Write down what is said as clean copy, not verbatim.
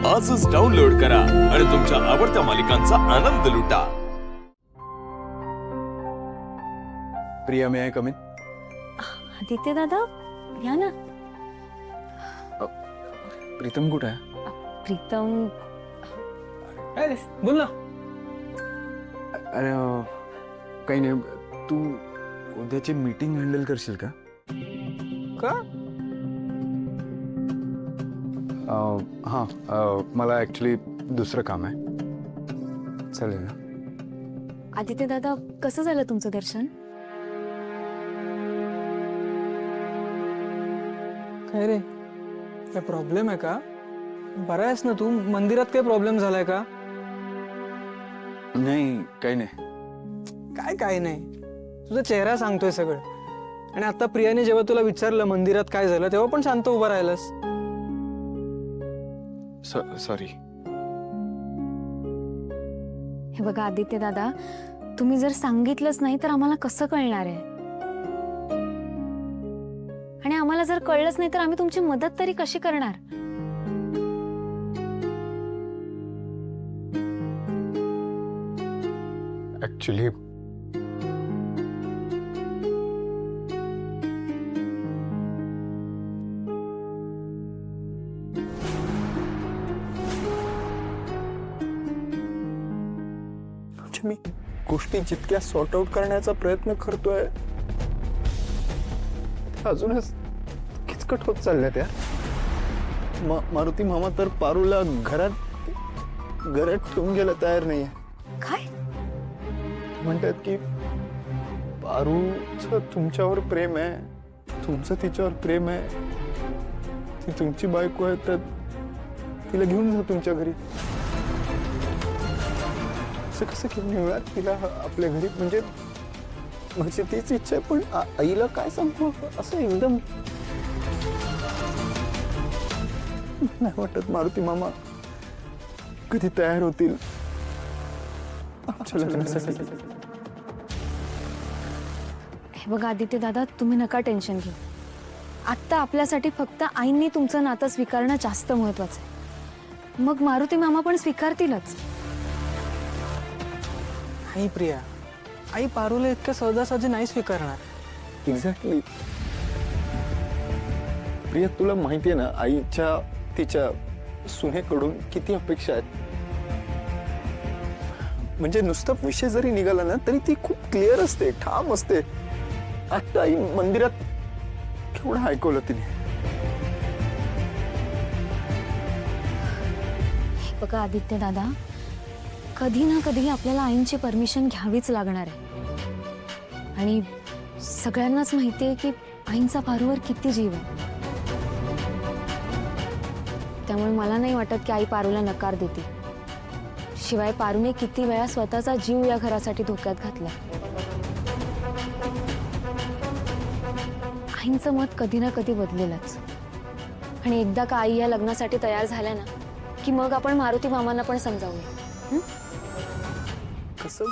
आजच डाउनलोड करा आणि तुमच्या आवडत्या मालिकांचा आनंद लुटा। प्रिया, मे आय कम इन? आदित्य दादा या ना। प्रीतम कुठे आहे? प्रीतम अरे बोल ना। अरे काही नाही, तू उद्याची मीटिंग हँडल करशील का? हां, मला ॲक्च्युली दुसरं काम आहे, चालेल ना? आदित्य दादा कसं झालं तुमचं दर्शन? काय रे, काय प्रॉब्लेम आहे का? बरा आहेस ना तू? मंदिरात काय प्रॉब्लेम झालाय का? नाही, काही नाही. काय नाही, तुझा चेहरा सांगतोय सगळं. आणि आता प्रियाने जेव्हा तुला विचारलं मंदिरात काय झालं, तेव्हा पण शांत उभा राहिलास. सॉरी. हे बघा आदित्य दादा, तुम्ही जर सांगितलंच नाही तर आम्हाला कसं कळणार आहे? आणि आम्हाला जर कळलंच नाही तर आम्ही तुमची मदत तरी कशी करणार? ॲक्च्युली मी गोष्टी जितक्या सॉर्ट आउट करण्याचा प्रयत्न करतोय अजूनच किचकट होत चालल्या त्या. मारुती मामा तर पारूला घरात ठेवून गेला तयार नाहीये. काय म्हणतात की पारूचं तुमच्यावर प्रेम आहे, तुमचं तिच्यावर प्रेम आहे, ती तुमची बायको आहे, तर तिला घेऊन जा तुमच्या घरी. असं कसं घेऊन येऊयात तिला आपल्या घरी? म्हणजे माझी तीच इच्छा आहे, पण आईला काय सांगू असं एकदम नाही वाटत. मारुती मामा कधी तयार होतील आमच्या लग्नासाठी? हे बघा आदित्य दादा, तुम्ही नका टेन्शन घेऊ. आत्ता आपल्यासाठी फक्त आईंनी तुमचं नातं स्वीकारणं जास्त महत्वाचं आहे. मग मारुती मामा पण स्वीकारतीलच. आई प्रिया, आई पारूला इतकं सहजासहजी नाही स्वीकारणार. एक्झॅक्टली. प्रिया, तुला माहितीये ना आईच्या तिच्या सुनेकडून किती अपेक्षा आहेत. म्हणजे नुसता विषय जरी निघाला ना तरी ती खूप क्लिअर असते, ठाम असते. आता आई मंदिरात केवढं ऐकवलं तिने. हे बघा आदित्य दादा, कधी ना कधी आपल्याला आईंची परमिशन घ्यावीच लागणार आहे. आणि सगळ्यांनाच माहिती आहे की आईंचा पारूवर किती जीव आहे. त्यामुळे मला नाही वाटत की आई पारूला नकार देते. शिवाय पारूने किती वेळा स्वतःचा जीव या घरासाठी धोक्यात घातला. आईंचं मत कधी ना कधी बदलेलच. आणि एकदा का आई या लग्नासाठी तयार झाल्या ना की मग आपण मारुती मामांना पण समजावूया. कसं